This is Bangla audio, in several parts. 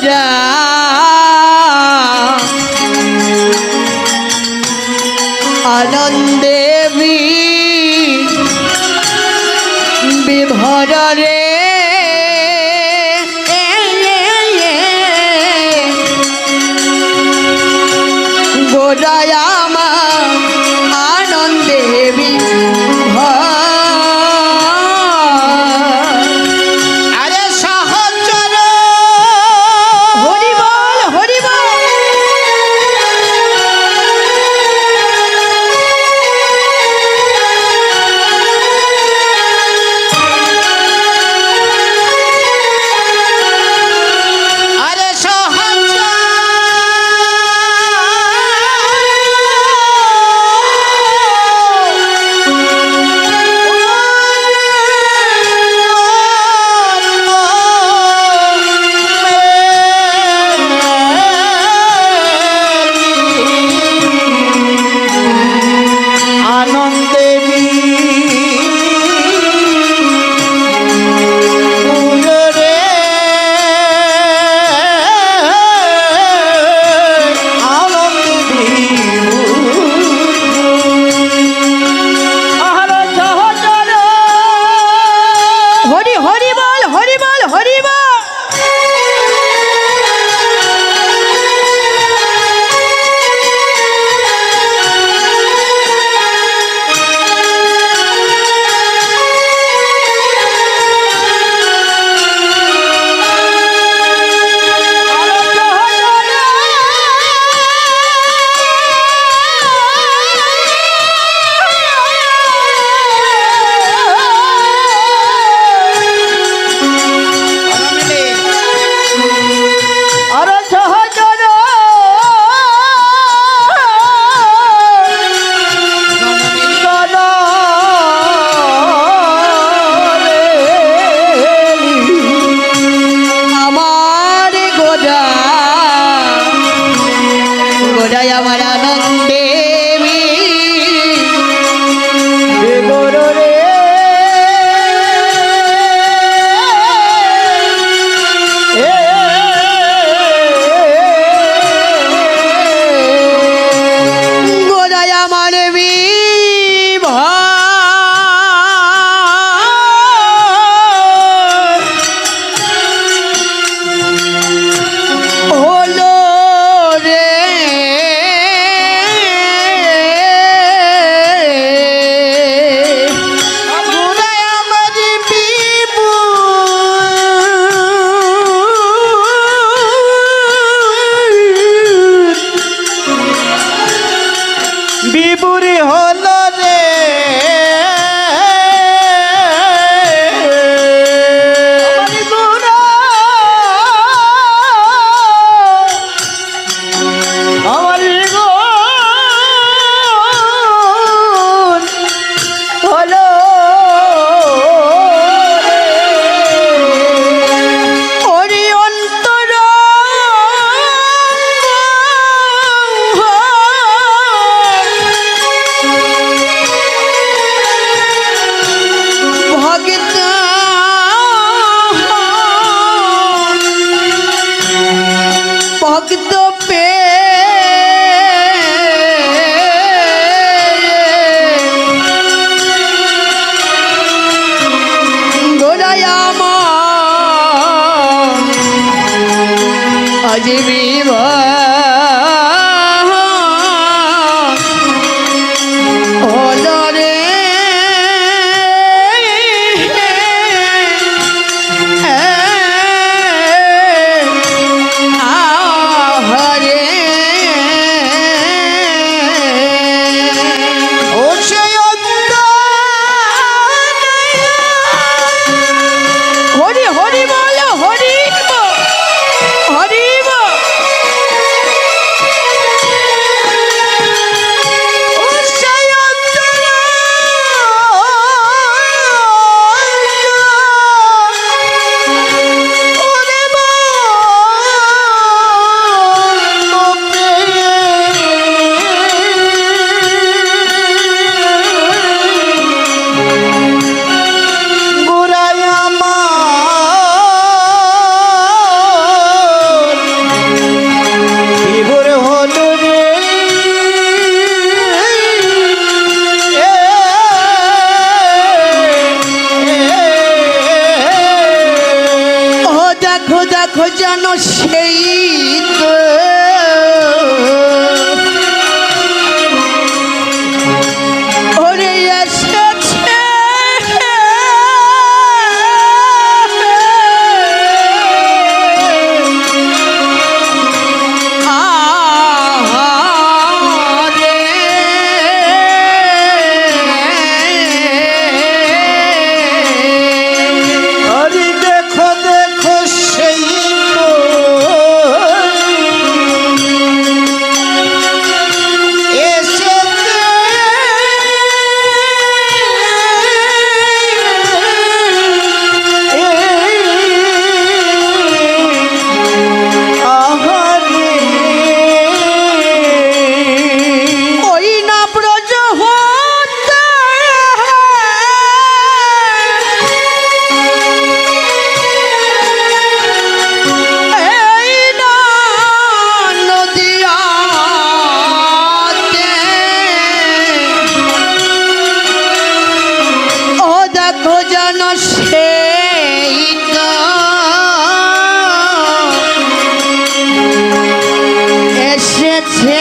গোজা আনন্দে বিভোর রে গোজায় আমার আনন্দে আমার আনন্দে বিভোর রে গোজায় আমার বিবুরি হলো রে আমার হলো ওরি অন্তর ভক্ত পে গোজায় আমার আজ হলো রে হরি হরি বল হরি হরি দেখো যেন সেই তো ওরে এসেছে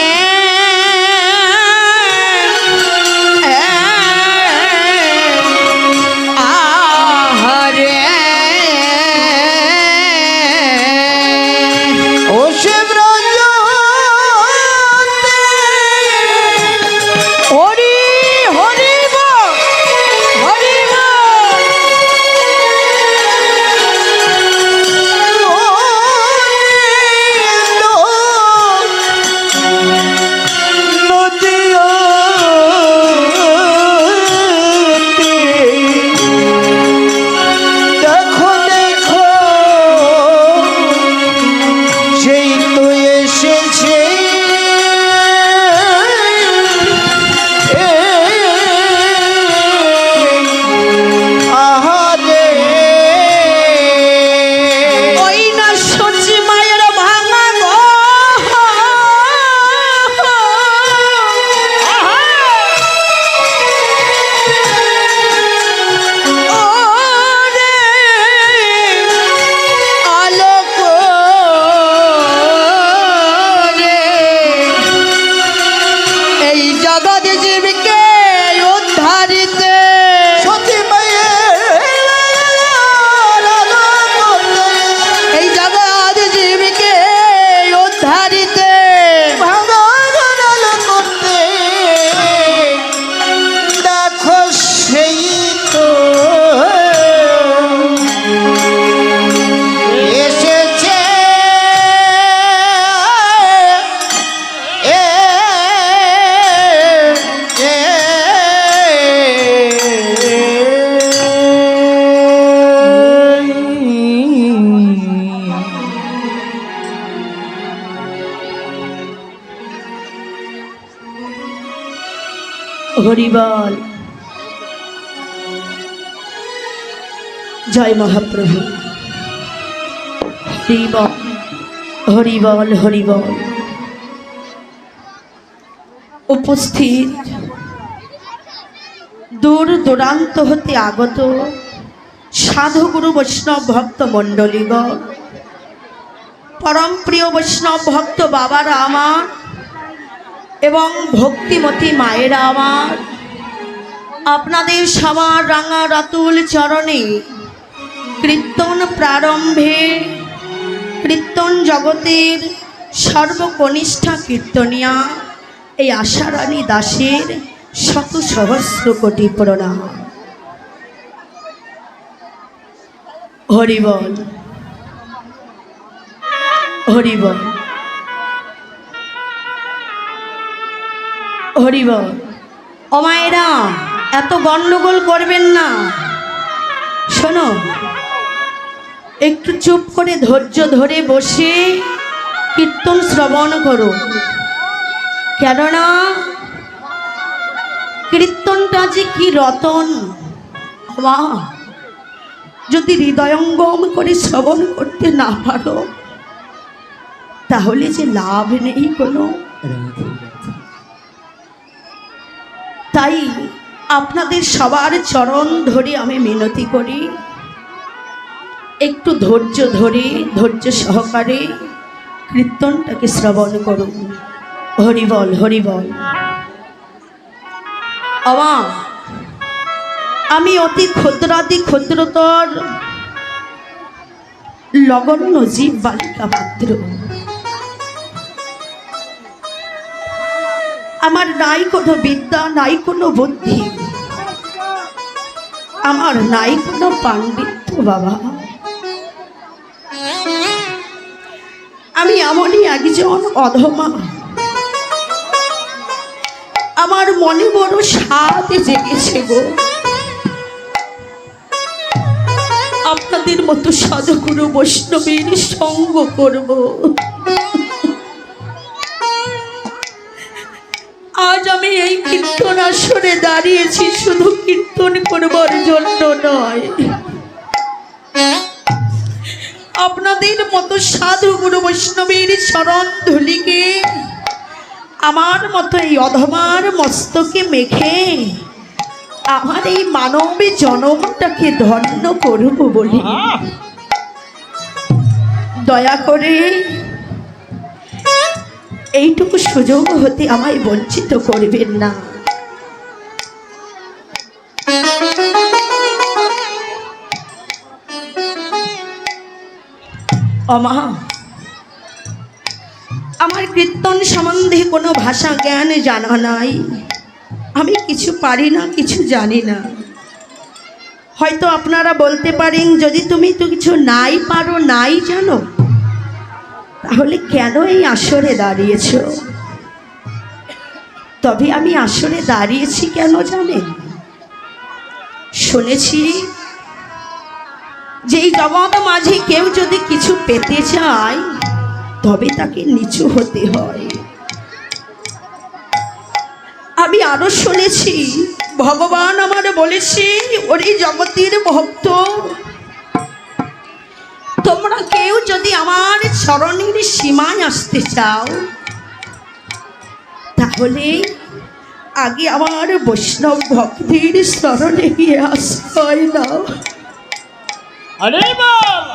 হরিবল। জয় মহাপ্রভু। হরিবল হরিবল হরিবল। উপস্থিত দূর দূরান্ত হতে আগত সাধুগুরু বৈষ্ণব ভক্ত মণ্ডলীগণ, পরম প্রিয় বৈষ্ণব ভক্ত বাবারা আমার এবং ভক্তিমতী মায়েরা আমার, আপনাদের সবার রাঙা রাতুল চরণে কীর্তন প্রারম্ভে কীর্তন জগতের সর্বকনিষ্ঠা কীর্তনিয়া এই আশারানী দাসের শত সহস্র কোটি প্রণাম। হরিবল হরিবল হরিবল। ও মায়েরা, এত গন্ডগোল করবেন না। শোনো, একটু চুপ করে ধৈর্য ধরে বসে কীর্তন শ্রবণ করো, কেননা কীর্তনটা যে কি রতন, মা যদি হৃদয়ঙ্গম করে শ্রবণ করতে না পারো তাহলে যে লাভ নেই কোনো। তাই আপনাদের সবার চরণ ধরে আমি মিনতি করি, একটু ধৈর্য ধরে ধৈর্য সহকারে কীর্তনটাকে শ্রবণ করুন। হরিবল হরিবল। আমা আমি অতি ক্ষুদ্রাতি ক্ষুদ্রতর লগন্য জীব বালিকা মাত্র। আমার নাই কোনো বিদ্যা, নাই কোনো বুদ্ধি, আমার নাই কোনো পাণ্ডিত্য বাবা। আমি এমনই একজন অধমা। আমার মনে বড় স্বাদ জেগেছে গো, আপনাদের মতো সাধুগুরু বৈষ্ণবীর সঙ্গ করব। আজ আমি এই কীর্তন আসরে দাঁড়িয়েছি শুধু কীর্তন করবার জন্য নয়, আপনাদের মতো সাধু গুরু বৈষ্ণবীর চরণ ধুলিকে আমার মতো এই অধমার মস্তকে মেখে আমার এই মানবী জনমটাকে ধন্য করব বলি। দয়া করে এইটুকু সুযোগ হতে আমায় বঞ্চিত করবেন না। অমা আমার কীর্তন সম্বন্ধে কোনো ভাষা জ্ঞান জানা নাই, আমি কিছু পারি না, কিছু জানি না। হয়তো আপনারা বলতে পারেন যদি তুমি তো কিছু নাই পারো, নাই জানো, তাহলে কেন এই আসরে দাঁড়িয়েছ? তবে আমি আসরে দাঁড়িয়েছি কেন জানেন? শুনেছি যে এই জগৎ মাঝে কেউ যদি কিছু পেতে চায় তবে তাকে নিচু হতে হয়। আমি আরো শুনেছি ভগবান আমার বলেছে, ওরে জগতের ভক্ত, তোমরা কেউ যদি আমার চরণের সীমায় আসতে চাও তাহলে আগে আমার বৈষ্ণব ভক্তের চরণে গিয়ে আশ্রয় দাও। আরে বল।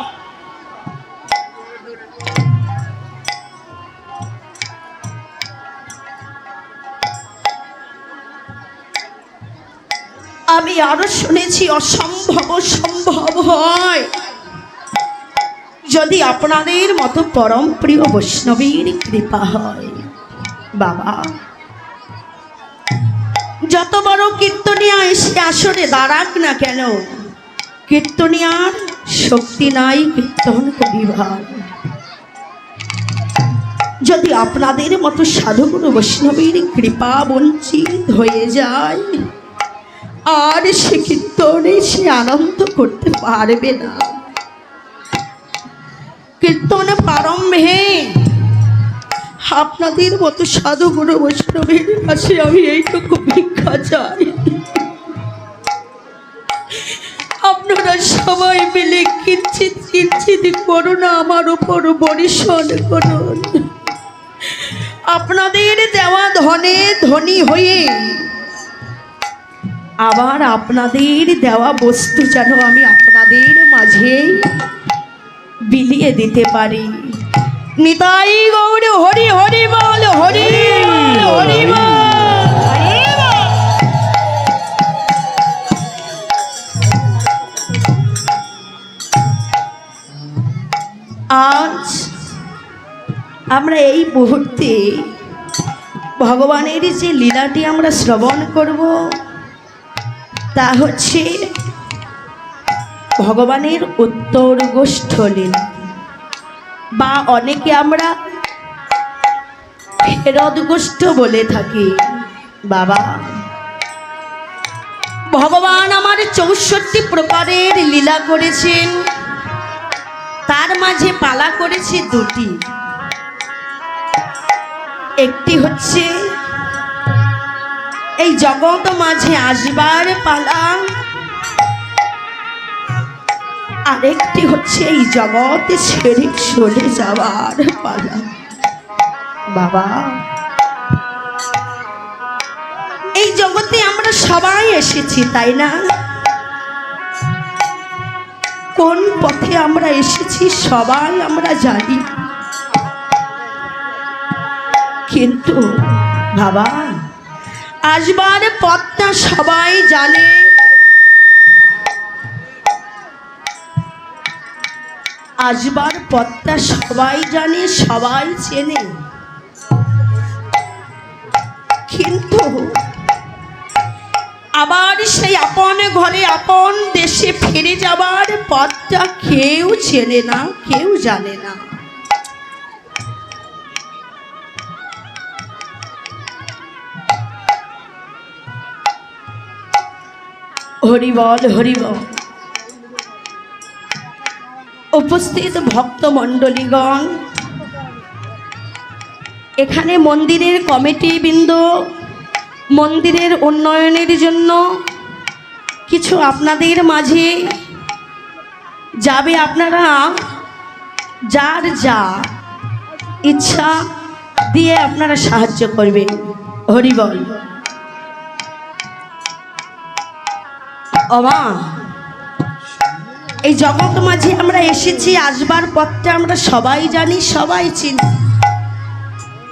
আমি আরো শুনেছি অসম্ভব সম্ভব হয় যদি আপনাদের মতো পরম প্রিয় বৈষ্ণবীর কৃপা হয়। বাবা, যত বড় কীর্তনিয়া এসে আসরে দাঁড়াক না কেন, কীর্তনিয়ার শক্তি নাই কীর্তন করিবার। যদি আপনাদের মতো সাধুগুরু বৈষ্ণবীর কৃপা বঞ্চিত হয়ে যায় আর সে কীর্তনে সে আনন্দ করতে পারবে না। কীর্তন প্রারম্ভে আপনাদের মতো সাধুগুরু বৈষ্ণবের কাছে আমি এইটুকু ভিক্ষা চাই, আপনারা সবাই মিলে কিঞ্চিত কিঞ্চিত করুণা আমার উপর বর্ষণ করুন। আপনাদের দেওয়া ধনে ধনী হয়ে আবার আপনাদের দেওয়া বস্তু যেন আমি আপনাদের মাঝে বিলিয়ে দিতে পারি। নিতাই গৌর হরি হরি বল, হরি হরি বল। আজ আমরা এই মুহূর্তে ভগবানের যে লীলাটি আমরা শ্রবণ করব তা হচ্ছে ভগবানের উত্তর গোষ্ঠ লীলা, বা অনেকে আমরা ফেরত গোষ্ঠ বলে থাকি। বাবা, ভগবান আমার 64 প্রকারের লীলা করেছেন, তার মাঝে পালা করেছে দুটি। একটি হচ্ছে এই জগৎ মাঝে আসবার পালা, আরেকটি হচ্ছে এই জগতে ছেড়ে চলে যাওয়ার পালা। বাবা, এই জগতে আমরা সবাই এসেছি, তাই না? কোন পথে আমরা এসেছি সবাই আমরা জানি, কিন্তু বাবা আসবার পথটা সবাই জানে, আসবার পথটা সবাই জানে, সবাই চেনে, কিন্তু আবার সেই আপন ঘরে আপন দেশে ফিরে যাবার পথটা কেউ চেনে না, কেউ জানে না। হরি বল, হরি বল। উপস্থিত ভক্ত মণ্ডলীগণ, এখানে মন্দিরের কমিটিবৃন্দ মন্দিরের উন্নয়নের জন্য কিছু আপনাদের মাঝে যাবে, আপনারা যার যা ইচ্ছা দিয়ে আপনারা সাহায্য করবেন। হরি বল। ওমা, এই জগৎ মাঝে আমরা এসেছি, আসবার পথটা আমরা সবাই জানি, সবাই চিনি,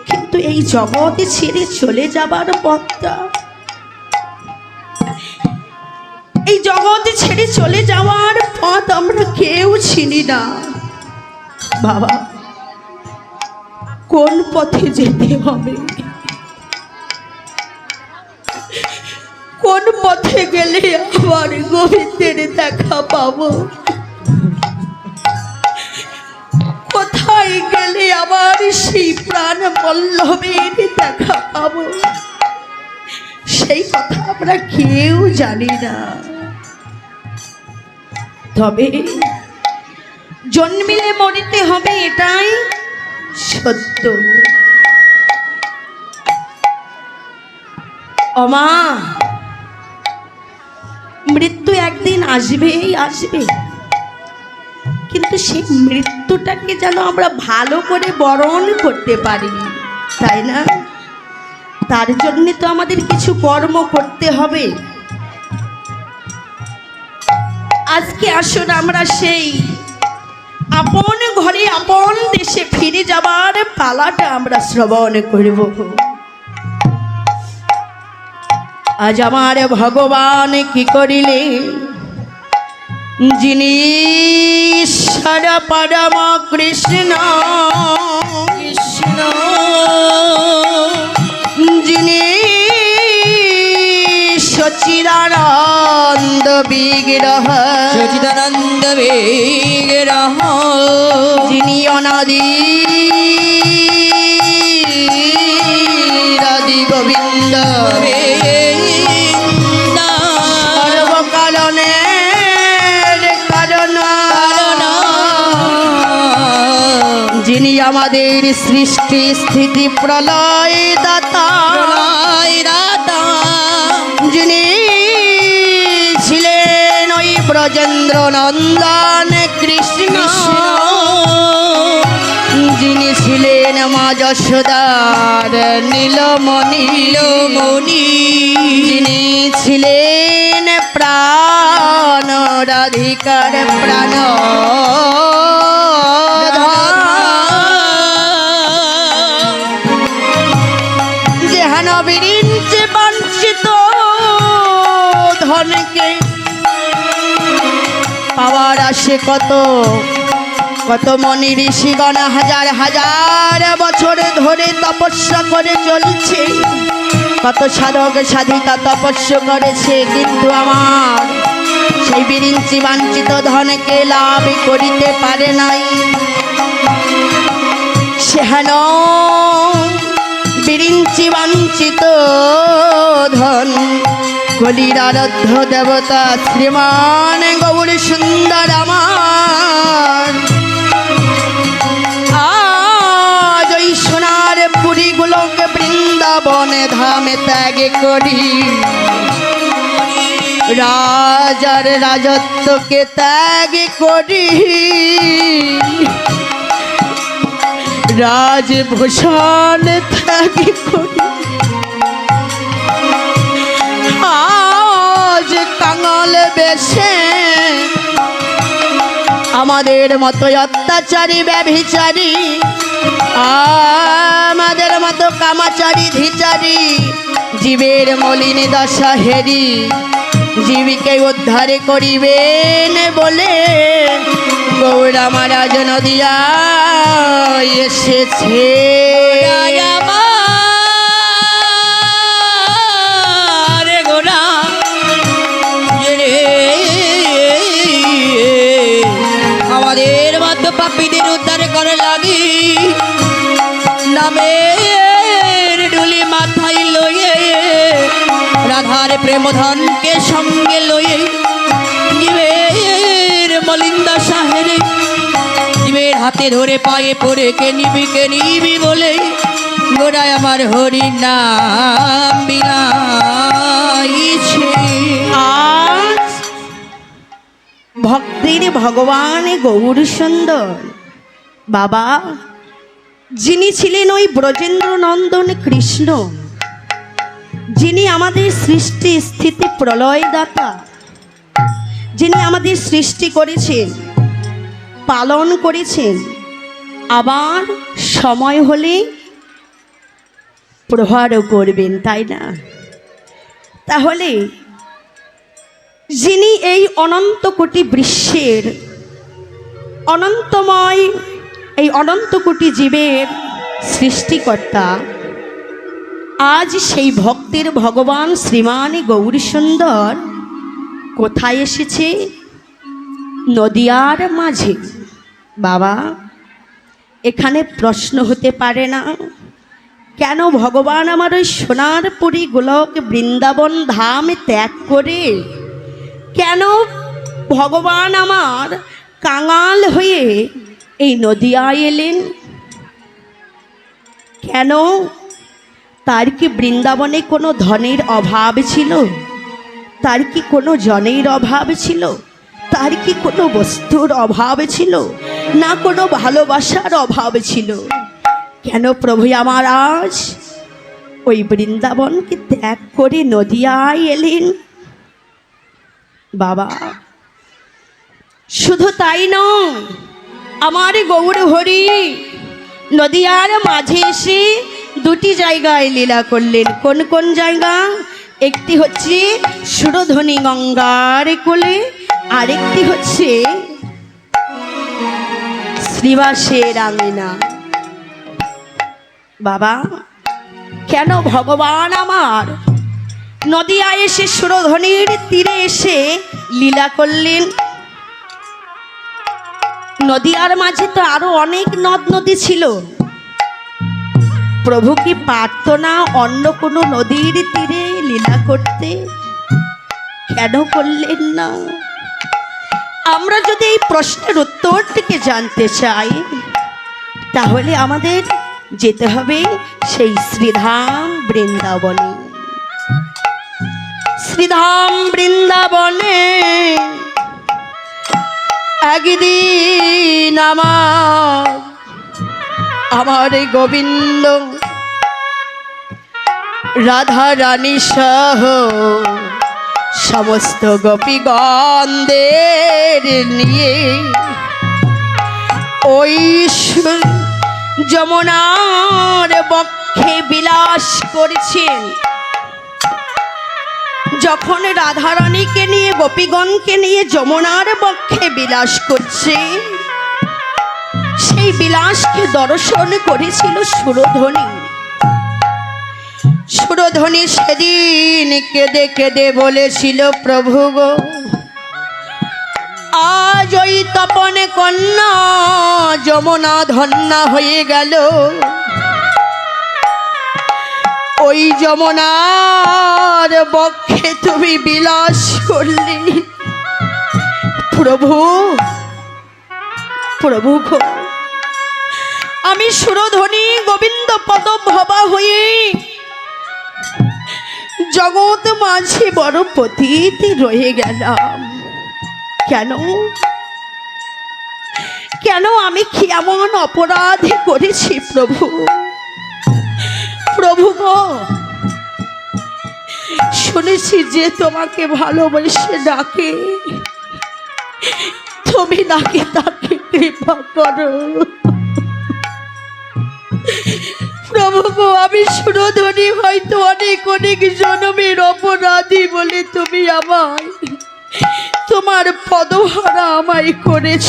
কিন্তু এই জগতে ছেড়ে চলে যাবার পথটা, এই জগতে ছেড়ে চলে যাওয়ার পথ আমরা কেউ চিনি না। বাবা, কোন পথে যেতে হবে, কোন পথে গেলে আমার গোবিন্দের দেখা পাবো, কোথায় গেলে আবার সেই প্রাণ বল্লভের দেখা পাবো, সেই কথা আমরা কেউ জানি না। তবে জন্মিলে মরিতে হবে, এটাই সত্য। ওমা, মৃত্যু একদিন আসবেই আসবে, কিন্তু সেই মৃত্যুটাকে যেন আমরা ভালো করে বরণ করতে পারি, তাই না? তার জন্য তো আমাদের কিছু কর্ম করতে হবে। আজকে আসুন আমরা সেই আপন ঘরে আপন দেশে ফিরে যাবার পালাটা আমরা শ্রবণ করব। আজ আমার ভগবান কি করিলে, যিনি ঈশ্বর পরম কৃষ্ণ, কৃষ্ণ যিনি সচিদানন্দ বিগ্রহ, সচিদানন্দ বিগ্রহ, যিনি অনাদি আদি গোবিন্দ, সর্বকারণের কারণ, যিনি আমাদের সৃষ্টি স্থিতি প্রলয় দাতা, যিনি ছিলেন ওই ব্রজেন্দ্র নন্দন কৃষ্ণ, যিনি ছিলেন মা যশোদার নীলমণি, যিনি ছিলেন প্রাণ রাধিকার প্রাণ যেহান বিরিঞ্চে বাঞ্ছিত ধনকে পাওয়ার আসে কত কত মনি ঋষিগণ হাজার হাজার বছর ধরে তপস্যা করে চলছে, কত সাধক সাধিকা তপস্যা করেছে, কিন্তু আমার সেই বিরিঞ্চি বাঞ্ছিত ধনকে লাভ করিতে পারে নাই। সেহান বিরিঞ্চি বাঞ্ছিত ধন কলির আরাধ্য দেবতা শ্রীমান গৌর সুন্দর আমার আজ ওই সোনার পুরীগুলোকে বৃন্দাবনে ধামে ত্যাগ করি, রাজার রাজত্বকে ত্যাগ করি, রাজভূষণ ত্যাগ করি, আজ কাঙাল বেশে আমাদের মতো অত্যাচারী ব্যভিচারী, আমাদের মতো কামাচারী ধিচারী, জীবের মলিন দশা হেরি জীবিকে উদ্ধার করিবেন বলে গৌরা মহারাজ নদিয়া এসেছে। রে গোরা আমাদের মতো পাপীদের উদ্ধার করে লাগি নামের ডুলি মাথায় লইয়ে রাধার প্রেমধনকে সঙ্গে লইয়ে জীবের মলিন্দা সাহেরে জীবের হাতে ধরে পায়ে পড়ে কে নিবি বলে গোড়ায় আমার হরি নাম বিলাইছে। আজ ভক্তির ভগবান গৌর সুন্দর বাবা, যিনি ছিলেন ওই ব্রজেন্দ্র নন্দন কৃষ্ণ, যিনি আমাদের সৃষ্টি স্থিতি প্রলয় দাতা, যিনি আমাদের সৃষ্টি করেছেন, পালন করেছেন, আবার সময় হলে প্রহারও করবেন, তাই না? তাহলে যিনি এই অনন্ত কোটি বিশ্বের অনন্তময় এই অনন্ত কোটি জীবের সৃষ্টিকর্তা, আজ সেই ভক্তের ভগবান শ্রীমান গৌরী সুন্দর কোথায় এসেছে? নদিয়ার মাঝে। বাবা, এখানে প্রশ্ন হতে পারে না, কেন ভগবান আমার ওই সোনার পুরী গোলক বৃন্দাবন ধাম ত্যাগ করে কেন ভগবান আমার কাঙাল হয়ে এই নদিয়ায় এলেন? কেন? তার কি বৃন্দাবনে কোনো ধনের অভাব ছিল? তার কি কোনো জনের অভাব ছিল? তার কি কোনো বস্তুর অভাব ছিল? না কোনো ভালোবাসার অভাব ছিল? কেন প্রভু আমার আজ ওই বৃন্দাবনকে ত্যাগ করে নদিয়ায় এলেন? বাবা, শুধু তাই নয়, আমার গৌর হরি নদিয়ার মাঝে এসে দুটি জায়গায় লীলা করলেন। কোন কোন জায়গা? একটি হচ্ছে সুরধ্বনি গঙ্গার কোলে, আরেকটি হচ্ছে শ্রীবাসের আঙিনা। বাবা, কেন ভগবান আমার নদিয়ায় এসে সুরধ্বনির তীরে এসে লীলা করলেন? নদিয়ার মাঝে তো আরো অনেক নদ নদী ছিল, প্রভু কি পারত না অন্য কোনো নদীর তীরে লীলা করতে? কেন করলেন না? আমরা যদি এই প্রশ্নের উত্তরটিকে জানতে চাই, তাহলে আমাদের যেতে হবে সেই শ্রীধাম বৃন্দাবনে। শ্রীধাম বৃন্দাবনে একদিন আমার গোবিন্দ রাধা রানী সহ সমস্ত গোপীগণদের নিয়ে ওই যমুনার বক্ষে বিলাস করছেন। যখন রাধারানীকে নিয়ে গোপীগণকে নিয়ে যমুনার বক্ষে বিলাস করছে, সেই বিলাসকে দর্শন করেছিল সুরধ্বনি। সুরধ্বনি সেদিন কেঁদে কেঁদে বলেছিল, প্রভু গো, আজ ওই তপন কন্যা যমুনা ধন্যা হয়ে গেল, ওই যমুনার বক্ষে তুমি বিলাস করলে। প্রভু, প্রভু গো, আমি সুরধ্বনি গোবিন্দ পদভবা হয়ে জগৎ মাঝে বড় পতিত রয়ে গেলাম। কেন? কেন আমি কি এমন অপরাধ করেছি প্রভু? প্রভু গো, শুনেছি যে তোমাকে ভালোবেসে ডাকে, তুমি নাকি তাকে কৃপা করো। প্রভু গো, আমি সুরধনী হয়তো অনেক অনেক জনমের অপরাধী বলে তুমি আমায় তোমার পদহারা আমায় করেছ।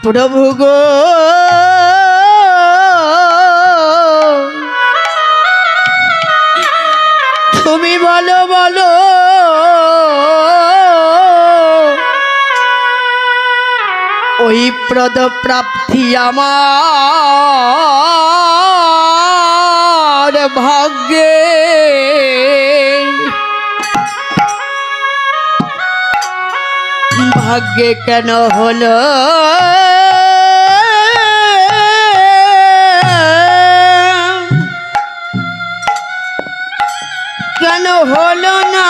প্রভু গো, তুমি বলো বলো ওই পদ প্রাপ্তি আমার ভাগ্যে ভাগ্যে কেন হলো কেন হলো না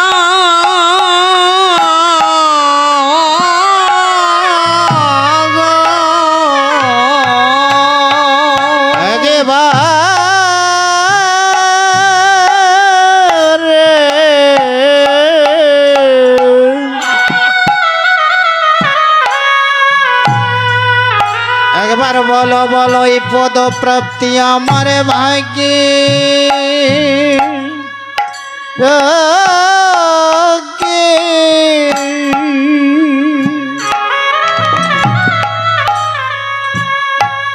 একবার বলো বলো এই পদ প্রাপ্তি আমার ভাগ্যে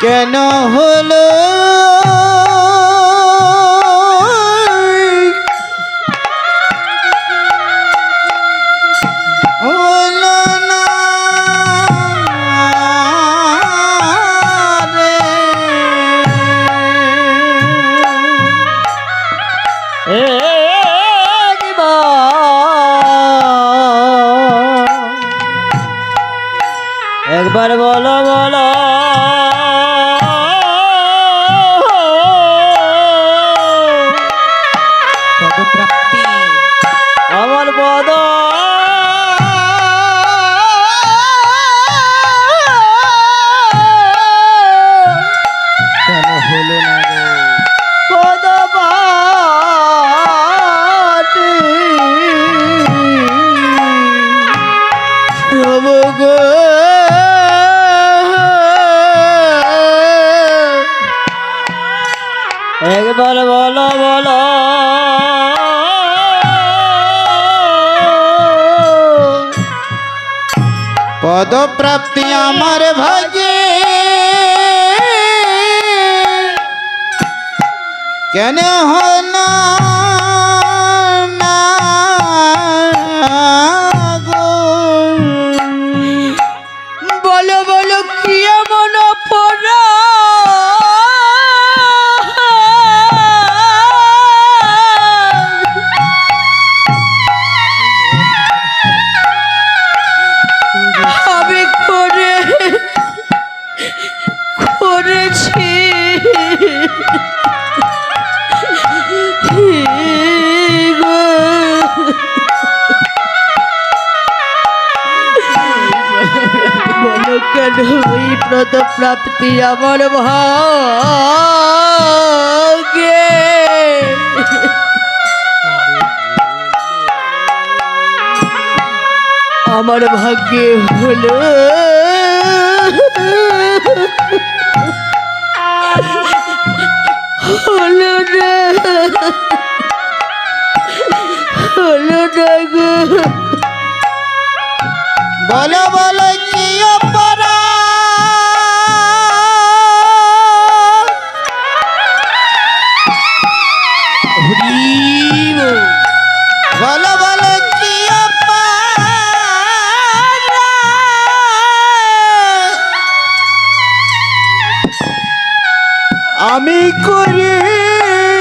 কেন হলো হলো না একবার বলো বলো পদপ্রাপ্তি আমার পদ কেন হলো না গো পদপাতি প্রভু গো, একবার বলো বলো পদ প্রাপ্তি আমার ভাগ্যে কেন হলো না গো বলো বলো কি এমন পড়া আমি করেছি গো। বলো কেন এই ব্রত প্রাপ্তি আমার ভাগ্যে আমার ভাগ্যে হলো হলো না হলো না গো। বলো বলো কি অপরাধ হরিব বলো বলো কি অপরাধ আমি করেছি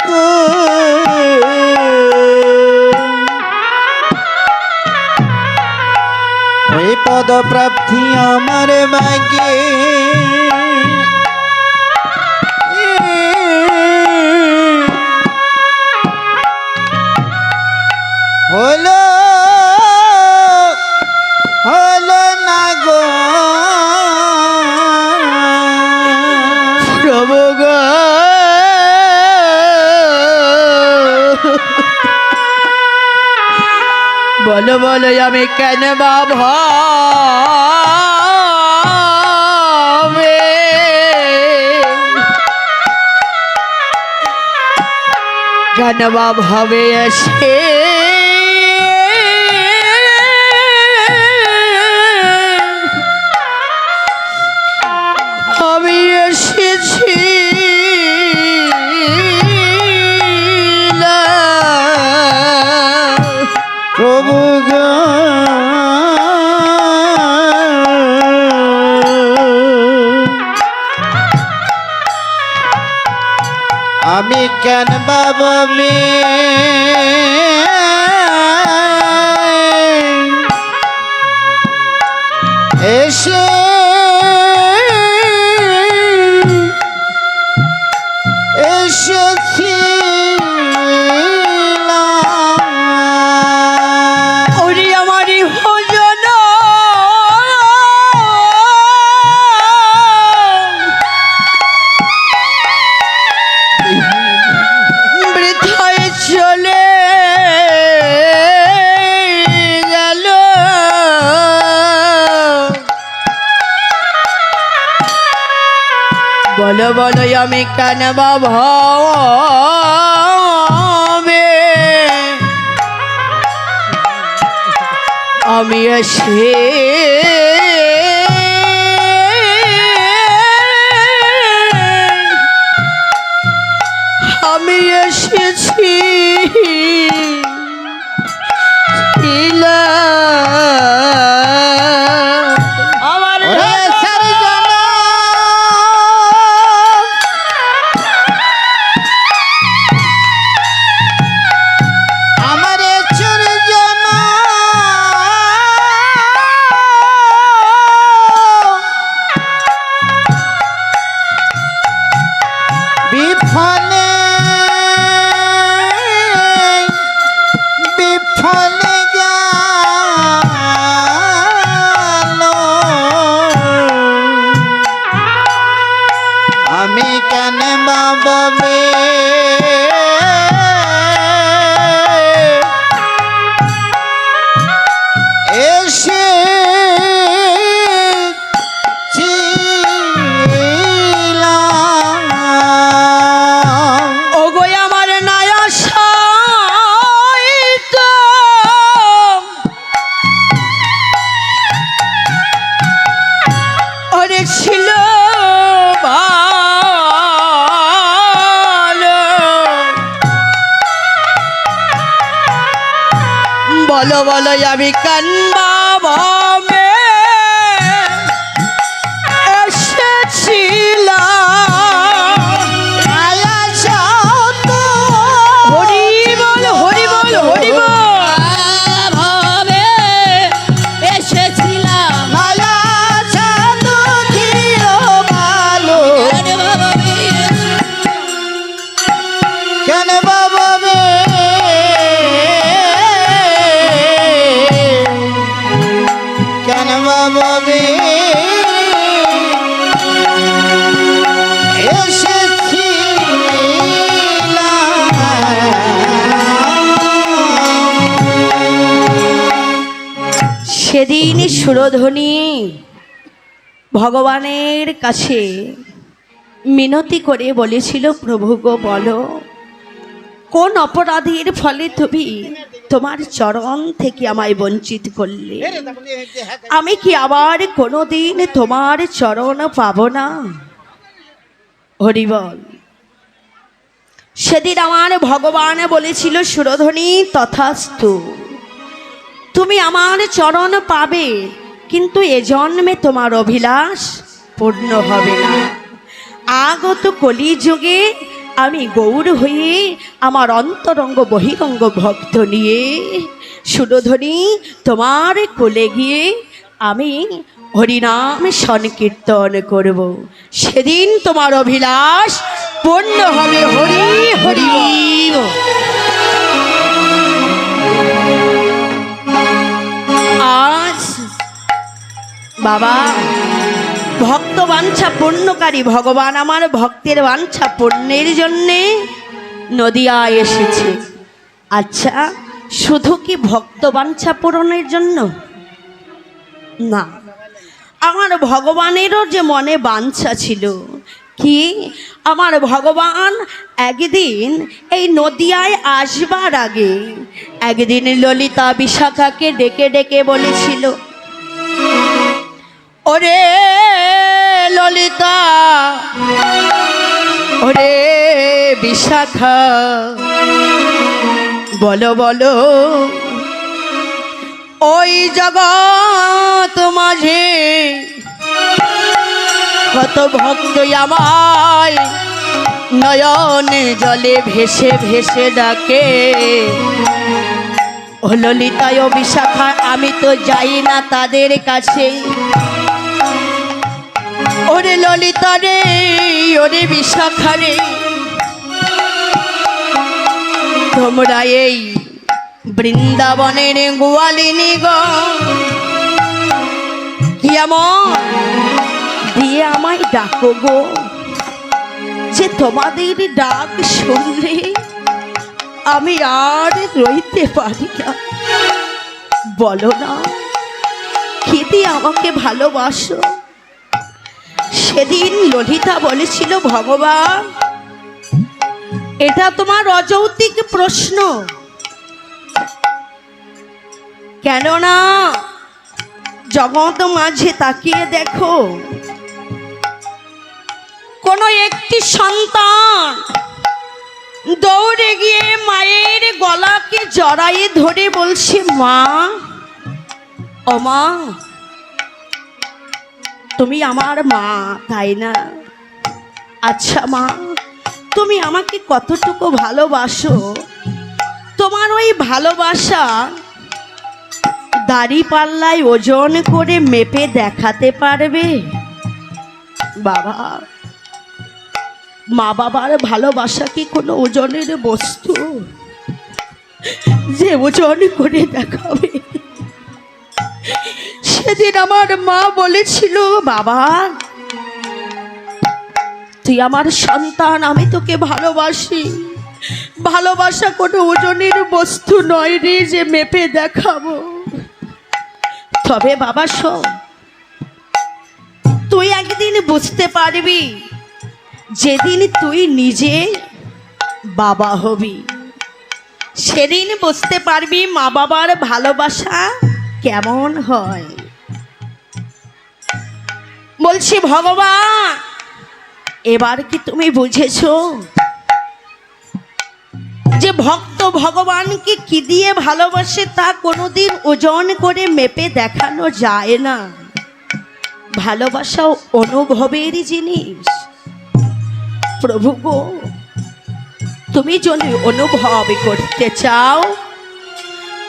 গো। ওই পদ প্রাপ্তি আমার ভাগ্যে হলো হলো না গো প্রভু গো, বলো বলো আমি কেন বা ভাবে কেন বা ভাবে এসে আমি এসেছি প্রভু গো, আমি কেন বাবা এসে এসেছি ওরে আমারই ভজন বৃথায় চলে গেল বলো বলো আমি কেন বা ভাবে আমি এসে আমি এসেছি আমার বিফলে বিফলে গেল আমি কেন বাবা এসে ছিল বলো বলো আমি কান্না ভাবে এসেছিলাম হরি বল হরি বল হরি বল ভাবে এসেছিলাম কেন বাবা কেন বাবা এসেছি সেদিন সুরধ্বনি ভগবানের কাছে মিনতি করে বলেছিল প্রভু গো বলো কোন অপরাধের ফলে তুমি তোমার চরণ থেকে আমায় বঞ্চিত করলে আমি কি আবার কোনোদিন তোমার চরণ পাবো না হরিবল সেদিন আমার ভগবান বলেছিল সুরধ্বনি তথাস্তু তুমি আমার চরণ পাবে কিন্তু এ জন্মে তোমার অভিলাষ পূর্ণ হবে না আগত কলিযুগে আমি গৌর হয়ে আমার অন্তরঙ্গ বহিরঙ্গ ভক্ত নিয়ে সুরধ্বনি তোমার কোলে গিয়ে আমি হরিনাম সংকীর্তন করব সেদিন তোমার অভিলাষ পূর্ণ হবে হরি হরি আজ বাবা ভক্ত বাঞ্ছা পূর্ণকারী ভগবান আমার ভক্তের বাঞ্ছা পূর্ণের জন্যে নদিয়া এসেছে আচ্ছা শুধু কি ভক্তবাঞ্ছা পূরণের জন্য? না, আমার ভগবানেরও যে মনে বাঞ্ছা ছিল কি, আমার ভগবান একদিন এই নদিয়ায় আসবার আগে একদিন ললিতা বিশাখাকে ডেকে ডেকে বলেছিল, ওরে ললিতা, ওরে বিশাখা, বলো বলো ওই জগৎ মাঝে কত ভক্ত আমায় নয়নে জলে ভেসে ভেসে ডাকে। ও ললিতা ও বিশাখা, আমি তো যাই না তাদের কাছে। ওরে ললিতা রে, ওরে বিশাখা রে, তোমরা এই বৃন্দাবনের গোয়ালিনী গো কেমন দিয়ে আমায় ডাকো গো, যে তোমাদের ডাক শুনলে আমি আর রইতে পারি না। বলো না, কি দিয়ে আমাকে ভালোবাসো? সেদিন ললিতা বলেছিল, ভগবান এটা তোমার অযৌক্তিক প্রশ্ন, কেননা জগৎ মাঝে তাকিয়ে দেখো, কোনো একটি সন্তান দৌড়ে গিয়ে মায়ের গলাকে জড়ায়ে ধরে বলছে, মা, ও মা, তুমি আমার মা, তাই না? আচ্ছা মা, তুমি আমাকে কতটুকু ভালোবাসো? তোমার ওই ভালোবাসা দাড়ি পাল্লায় ওজন করে মেপে দেখাতে পারবে? বাবা, মা বাবার ভালোবাসা কি কোনো ওজনের বস্তু যে ওজন করে দেখাবে? সেদিন আমার মা বলেছিল, বাবা তুই আমার সন্তান, আমি তোকে ভালোবাসি, ভালোবাসা কোনো ওজনের বস্তু নয় রে যে মেপে দেখাবো। তবে বাবা শোন, তুই একদিন বুঝতে পারবি, যেদিন তুই নিজে বাবা হবি সেদিন বুঝতে পারবি মা বাবার ভালোবাসা কেমন হয়। বলছি ভগবান, এবার কি তুমি বুঝেছো যে ভক্ত ভগবানকে কি দিয়ে ভালোবাসে তা কোনোদিন ওজন করে মেপে দেখানো যায় না। ভালোবাসা অনুভবের জিনিস। প্রভু গো, তুমি যদি অনুভব করতে চাও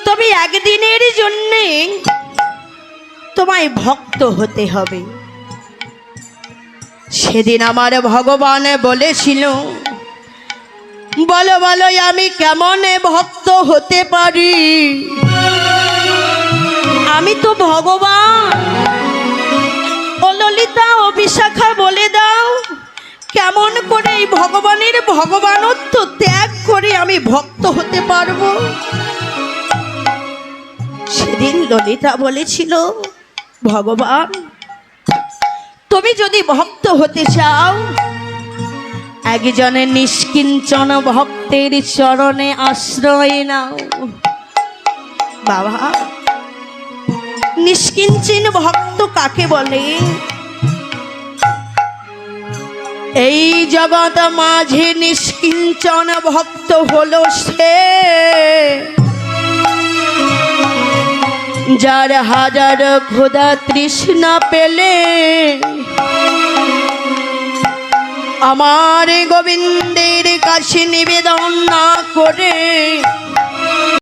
তবে একদিনের জন্যে তোমায় ভক্ত হতে হবে। সেদিন আমার ভগবান বলেছিল, বলো বলো আমি কেমন ভক্ত হতে পারি? আমি তো ভগবান। ও ললিতা ও বিশাখা, বলে দাও কেমন করে এই ভগবানের ভগবানত্ব ত্যাগ করে আমি ভক্ত হতে পারবো? সেদিন ললিতা বলেছিল, ভগবান তুমি যদি ভক্ত হতে চাও একজনের নিষ্কিঞ্চন ভক্তের চরণে আশ্রয় নাও। বাবা, নিষ্কিঞ্চন ভক্ত কাকে বলে? এই জগৎ মাঝে নিষ্কিঞ্চন ভক্ত হলো সে, যার হাজার ক্ষুধা তৃষ্ণা পেলে আমার গোবিন্দের কাছে নিবেদন না করে